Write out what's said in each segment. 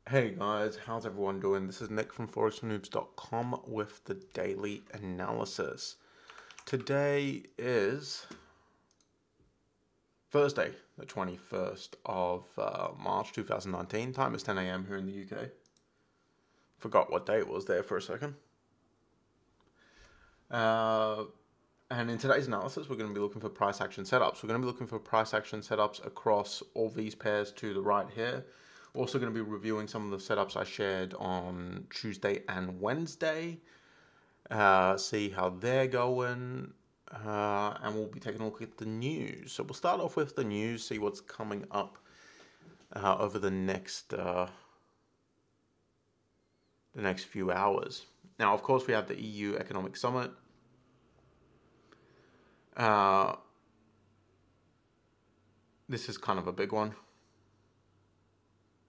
Hey guys, how's everyone doing? This is Nick from ForexNoobs.com with the daily analysis. Today is Thursday, the 21st of March 2019. Time is 10 a.m. here in the UK. Forgot what day it was there for a second. And in today's analysis, we're going to be looking for price action setups. We're going to be looking for price action setups across all these pairs to the right here. We're also going to be reviewing some of the setups I shared on Tuesday and Wednesday. See how they're going. And we'll be taking a look at the news. So we'll start off with the news, see what's coming up over the next few hours. Now, of course, we have the EU Economic Summit. This is kind of a big one.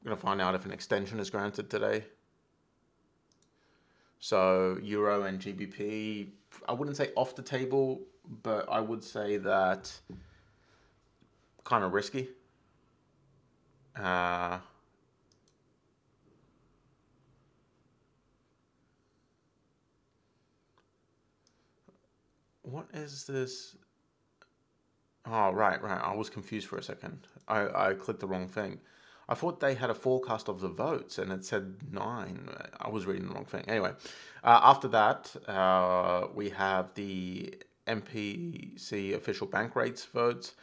I'm going to find out if an extension is granted today. So Euro and GBP, I wouldn't say off the table, but I would say that kind of risky. What is this? Oh, right. I was confused for a second. I clicked the wrong thing. I thought they had a forecast of the votes and it said 9. I was reading the wrong thing. Anyway, after that, we have the MPC official bank rates votes.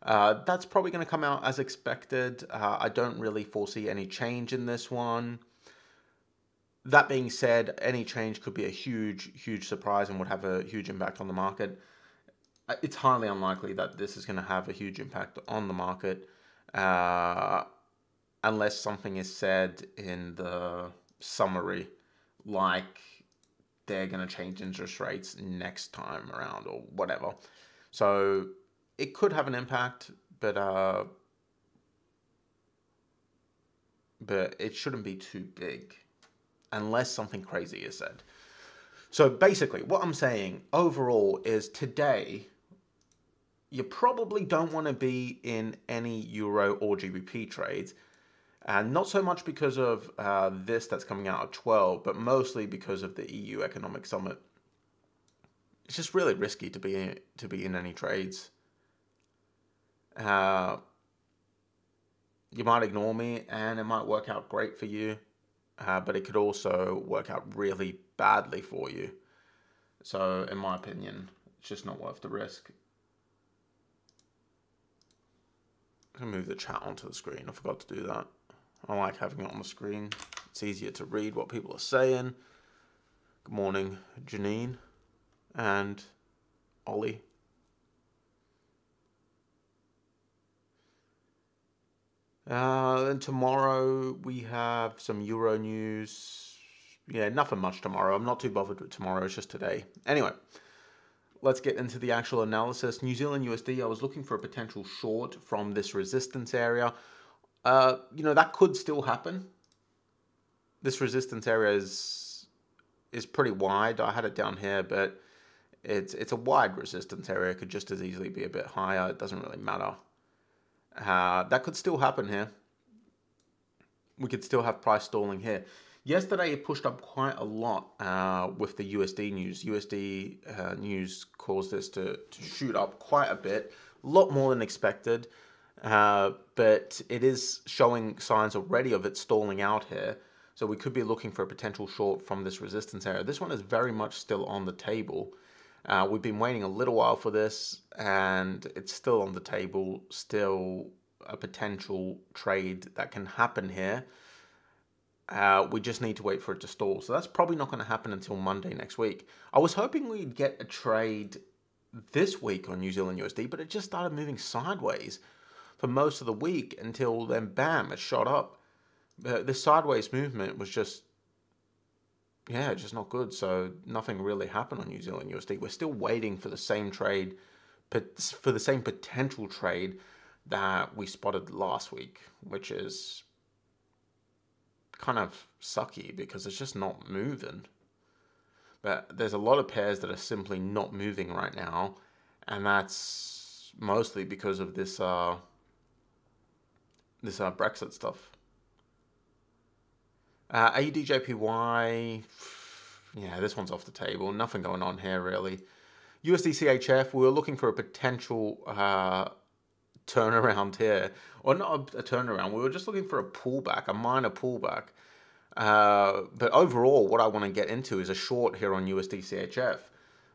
That's probably going to come out as expected. I don't really foresee any change in this one. That being said, any change could be a huge surprise and would have a huge impact on the market. It's highly unlikely that this is going to have a huge impact on the market unless something is said in the summary, like they're going to change interest rates next time around or whatever. So it could have an impact, but it shouldn't be too big unless something crazy is said. So basically, what I'm saying overall is today, you probably don't want to be in any Euro or GBP trades. And not so much because of this that's coming out of 12, but mostly because of the EU Economic Summit. It's just really risky to be in any trades. You might ignore me and it might work out great for you, but it could also work out really badly for you. So in my opinion, it's just not worth the risk. I'm going to move the chat onto the screen. I forgot to do that. I like having it on the screen. It's easier to read what people are saying. Good morning, Janine and Ollie. Then tomorrow we have some Euro news. Yeah, nothing much tomorrow. I'm not too bothered with tomorrow. It's just today. Anyway, let's get into the actual analysis. New Zealand USD, I was looking for a potential short from this resistance area. That could still happen. This resistance area is pretty wide. I had it down here, but it's a wide resistance area. It could just as easily be a bit higher. It doesn't really matter. That could still happen here. We could still have price stalling here. Yesterday, it pushed up quite a lot with the USD news. USD news caused this to shoot up quite a bit, a lot more than expected. But it is showing signs already of it stalling out here. So we could be looking for a potential short from this resistance area. This one is very much still on the table. We've been waiting a little while for this, and it's still on the table, still a potential trade that can happen here. We just need to wait for it to stall. So that's probably not going to happen until Monday next week. I was hoping we'd get a trade this week on New Zealand USD, but it just started moving sideways for most of the week until then, bam, it shot up. This sideways movement was just not good. So nothing really happened on New Zealand USD. We're still waiting for the same trade, for the same potential trade that we spotted last week, which is kind of sucky because it's just not moving. But there's a lot of pairs that are simply not moving right now, and that's mostly because of this Brexit stuff. AUDJPY, yeah, this one's off the table. Nothing going on here, really. USDCHF, we were looking for a potential turnaround here. Or not a turnaround, we were just looking for a pullback, a minor pullback. But overall, what I want to get into is a short here on USDCHF.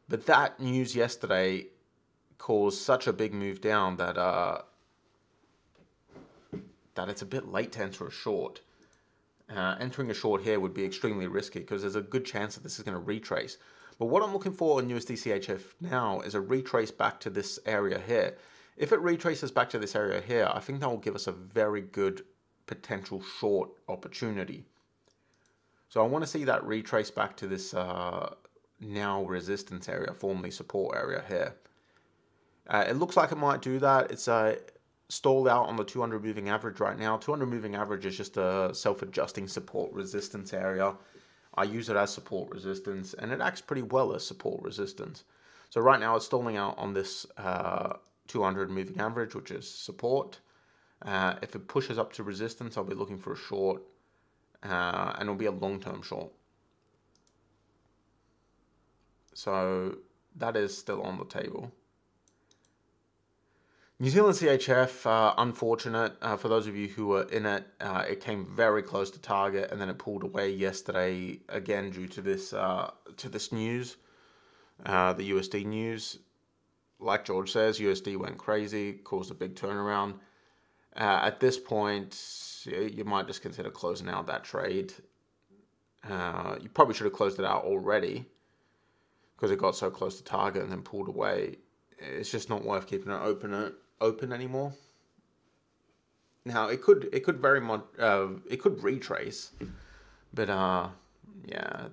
But that news yesterday caused such a big move down that that it's a bit late to enter a short. Entering a short here would be extremely risky because there's a good chance that this is going to retrace. But what I'm looking for in USDCHF now is a retrace back to this area here. If it retraces back to this area here, I think that will give us a very good potential short opportunity. So I want to see that retrace back to this now resistance area, formerly support area here. It looks like it might do that. It's stalled out on the 200 moving average right now. 200 moving average is just a self-adjusting support resistance area. I use it as support resistance, and it acts pretty well as support resistance. So right now it's stalling out on this 200 moving average, which is support. If it pushes up to resistance, I'll be looking for a short, and it'll be a long-term short. So that is still on the table. New Zealand CHF, unfortunate for those of you who were in it. It came very close to target, and then it pulled away yesterday again due to this news, the USD news. Like George says, USD went crazy, caused a big turnaround. At this point, you might just consider closing out that trade. You probably should have closed it out already because it got so close to target and then pulled away. It's just not worth keeping it open anymore. Now it could very much it could retrace, but yeah,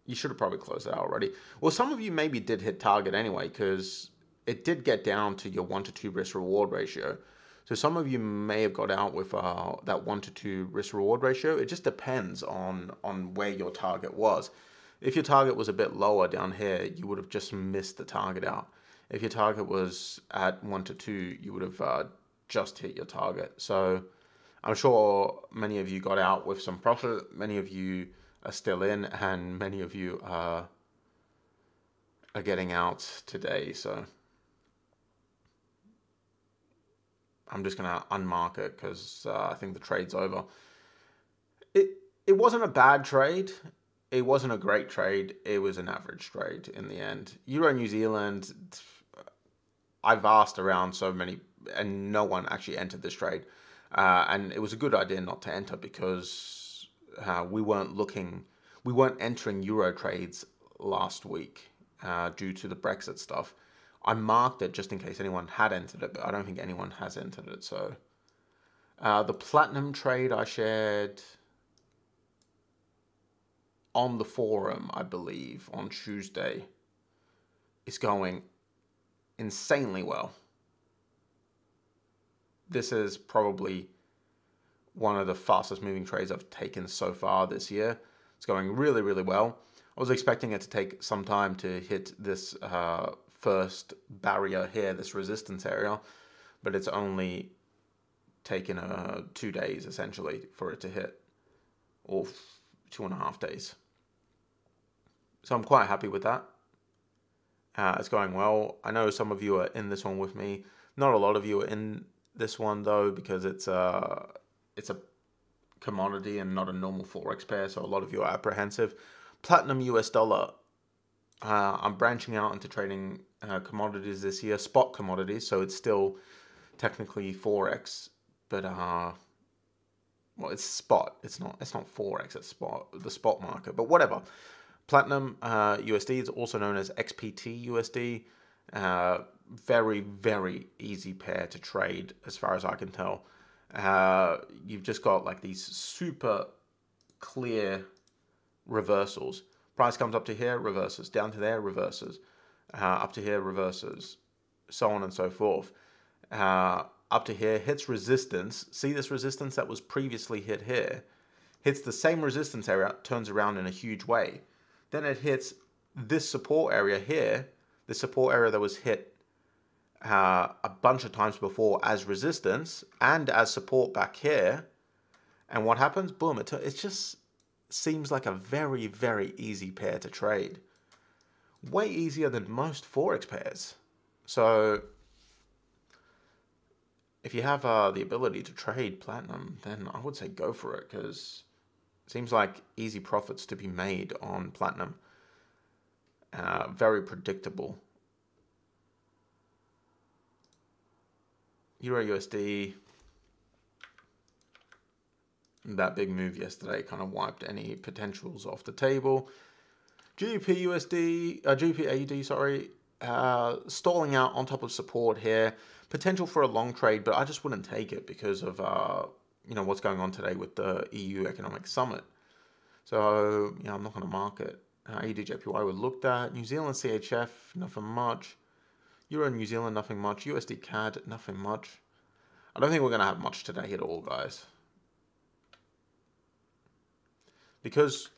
you should have probably closed it out already. Well, some of you maybe did hit target anyway because it did get down to your 1 to 2 risk reward ratio. So some of you may have got out with that 1 to 2 risk reward ratio. It just depends on where your target was. If your target was a bit lower down here, you would have just missed the target out. If your target was at 1 to 2, you would have just hit your target. So I'm sure many of you got out with some profit. Many of you are still in, and many of you are getting out today. So I'm just going to unmark it because I think the trade's over. It wasn't a bad trade. It wasn't a great trade. It was an average trade in the end. Euro New Zealand, I've asked around so many, and no one actually entered this trade. And it was a good idea not to enter because we weren't entering Euro trades last week due to the Brexit stuff. I marked it just in case anyone had entered it, but I don't think anyone has entered it. So the platinum trade I shared on the forum, I believe, on Tuesday, is going insanely well. This is probably one of the fastest moving trades I've taken so far this year. It's going really, really well. I was expecting it to take some time to hit this first barrier here, this resistance area, but it's only taken 2 days essentially for it to hit, or 2.5 days. So I'm quite happy with that. It's going well. I know some of you are in this one with me. Not a lot of you are in this one though, because it's a commodity and not a normal forex pair. So a lot of you are apprehensive. Platinum US dollar. I'm branching out into trading commodities this year, spot commodities. So it's still technically forex, but well, it's spot. It's not forex. It's spot, the spot market. But whatever. Platinum USD is also known as XPT USD. Very, very easy pair to trade as far as I can tell. You've just got like these super clear reversals. Price comes up to here, reverses. Down to there, reverses. Up to here, reverses. So on and so forth. Up to here, hits resistance. See this resistance that was previously hit here? Hits the same resistance area, turns around in a huge way. Then it hits this support area here, the support area that was hit a bunch of times before as resistance and as support back here, And what happens? Boom, it just seems like a very, very easy pair to trade. Way easier than most Forex pairs. So if you have the ability to trade platinum, then I would say go for it, because it seems like easy profits to be made on platinum. Very predictable. Euro USD. That big move yesterday kind of wiped any potentials off the table. GBPUSD, GBPAUD, sorry, stalling out on top of support here. Potential for a long trade, but I just wouldn't take it because of what's going on today with the EU Economic Summit. So I'm not going to mark it. AUD/JPY we looked at. New Zealand CHF, nothing much. Euro New Zealand, nothing much. USD CAD, nothing much. I don't think we're going to have much today at all, guys. Because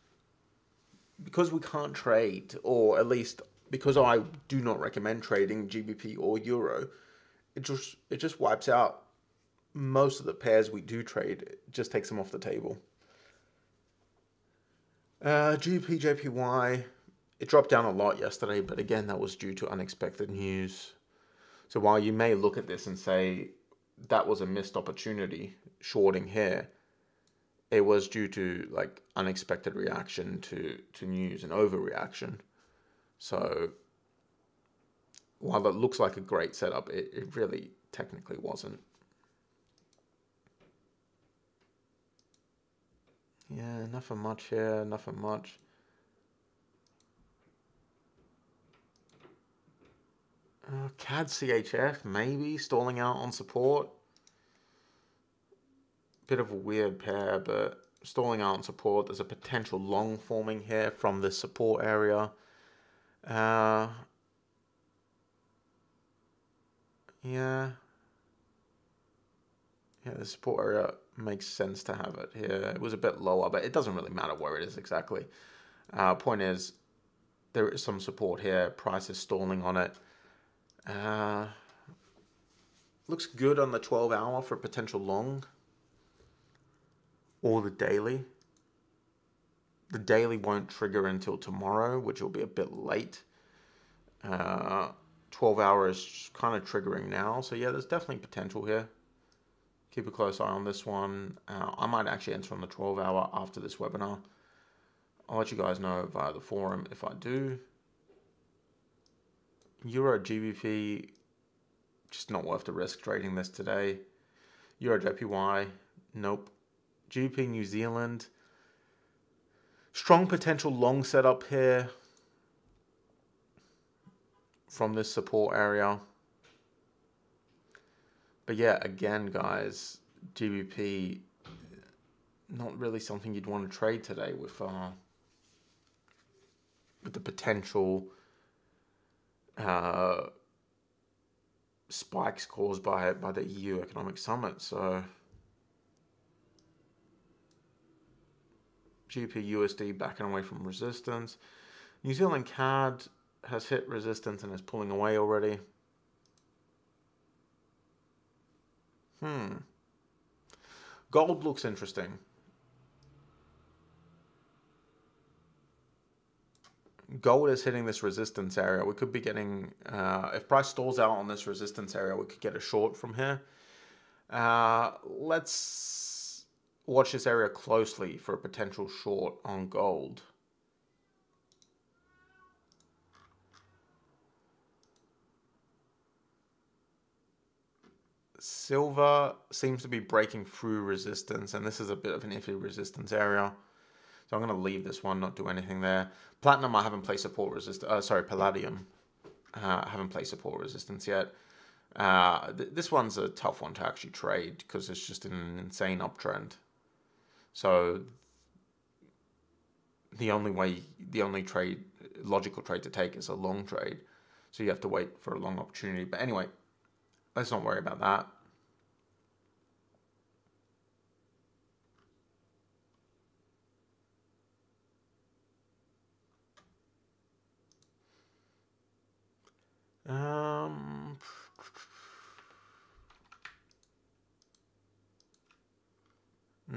we can't trade, or at least because I do not recommend trading GBP or Euro, it just wipes out most of the pairs we do trade. It just takes them off the table. GBP/JPY, it dropped down a lot yesterday, but again, that was due to unexpected news. So while you may look at this and say that was a missed opportunity, shorting here, it was due to like unexpected reaction to news and overreaction. So while it looks like a great setup, it really technically wasn't. Yeah, nothing much here, nothing much. CADCHF, maybe, stalling out on support. Bit of a weird pair, but stalling out on support. There's a potential long forming here from this support area. Yeah, the support area makes sense to have it here. It was a bit lower, but it doesn't really matter where it is exactly. Point is, there is some support here. Price is stalling on it. Looks good on the 12-hour for potential long. Or the daily. The daily won't trigger until tomorrow, which will be a bit late. 12-hour is kind of triggering now. So yeah, there's definitely potential here. Keep a close eye on this one. I might actually enter on the 12-hour after this webinar. I'll let you guys know via the forum if I do. Euro GBP, just not worth the risk trading this today. Euro JPY, nope. GBP New Zealand, strong potential long setup here from this support area. But yeah, again, guys, GBP, not really something you'd want to trade today with the potential spikes caused by the EU Economic Summit. So GBPUSD backing away from resistance. New Zealand CAD has hit resistance and is pulling away already. Gold looks interesting. Gold is hitting this resistance area. We could be getting, if price stalls out on this resistance area, we could get a short from here. Let's watch this area closely for a potential short on gold. Silver seems to be breaking through resistance, and this is a bit of an iffy resistance area. So I'm going to leave this one, not do anything there. Platinum, I haven't placed support resistance. Palladium. I haven't placed support resistance yet. This one's a tough one to actually trade because it's just an insane uptrend. So the only logical trade to take is a long trade. So you have to wait for a long opportunity. But anyway, let's not worry about that.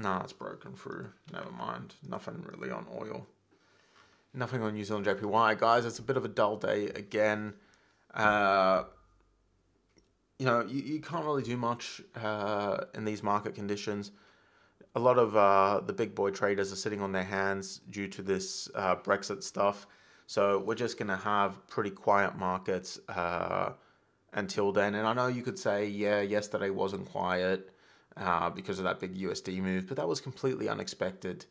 Nah, it's broken through. Never mind. Nothing really on oil. Nothing on New Zealand JPY, guys. It's a bit of a dull day again. You know, you can't really do much in these market conditions. A lot of the big boy traders are sitting on their hands due to this Brexit stuff. So we're just going to have pretty quiet markets until then. And I know you could say, yeah, yesterday wasn't quiet because of that big USD move, but that was completely unexpected.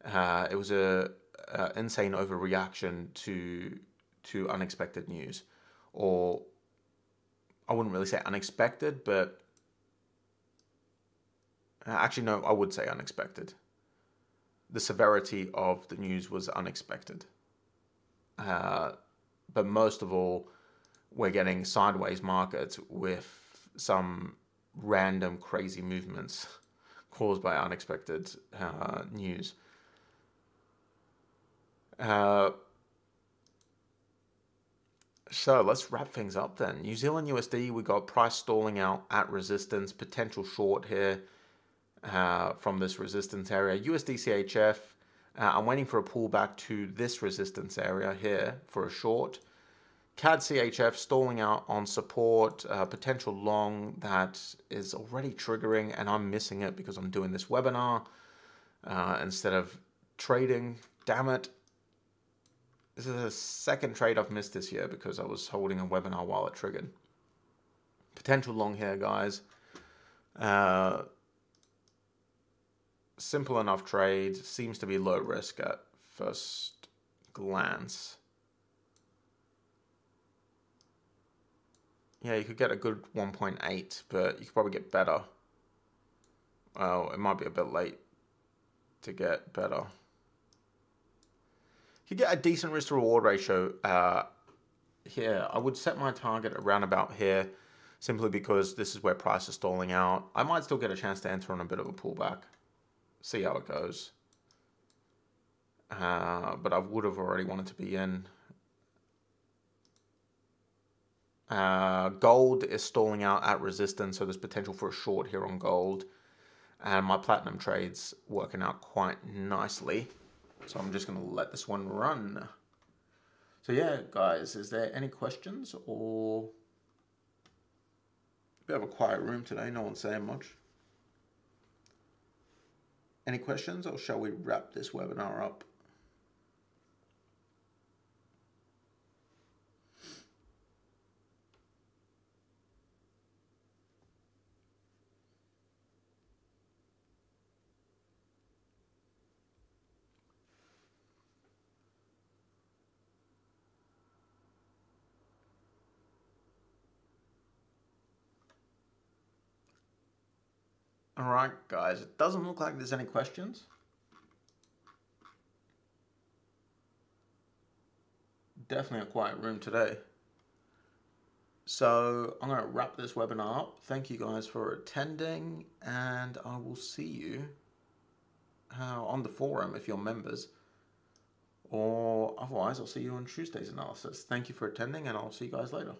It was a insane overreaction to unexpected news, or I wouldn't really say unexpected, but actually no, I would say unexpected. The severity of the news was unexpected. But most of all, we're getting sideways markets with some random crazy movements caused by unexpected news. So let's wrap things up then. New Zealand USD, we got price stalling out at resistance, potential short here from this resistance area. USDCHF, I'm waiting for a pullback to this resistance area here for a short. CADCHF stalling out on support, potential long that is already triggering, and I'm missing it because I'm doing this webinar instead of trading. Damn it. This is the second trade I've missed this year because I was holding a webinar while it triggered. Potential long here, guys. Simple enough trade. Seems to be low risk at first glance. Yeah, you could get a good 1.8, but you could probably get better. Well, it might be a bit late to get better. You get a decent risk to reward ratio here. I would set my target around about here simply because this is where price is stalling out. I might still get a chance to enter on a bit of a pullback. See how it goes. But I would have already wanted to be in. Gold is stalling out at resistance, so there's potential for a short here on gold. And my platinum trade's working out quite nicely. So I'm just going to let this one run. So yeah, guys, is there any questions? Or we have a quiet room today, no one's saying much. Any questions, or shall we wrap this webinar up? All right, guys, it doesn't look like there's any questions. Definitely a quiet room today. So I'm going to wrap this webinar up. Thank you guys for attending, and I will see you on the forum if you're members. Or otherwise, I'll see you on Tuesday's analysis. Thank you for attending, and I'll see you guys later.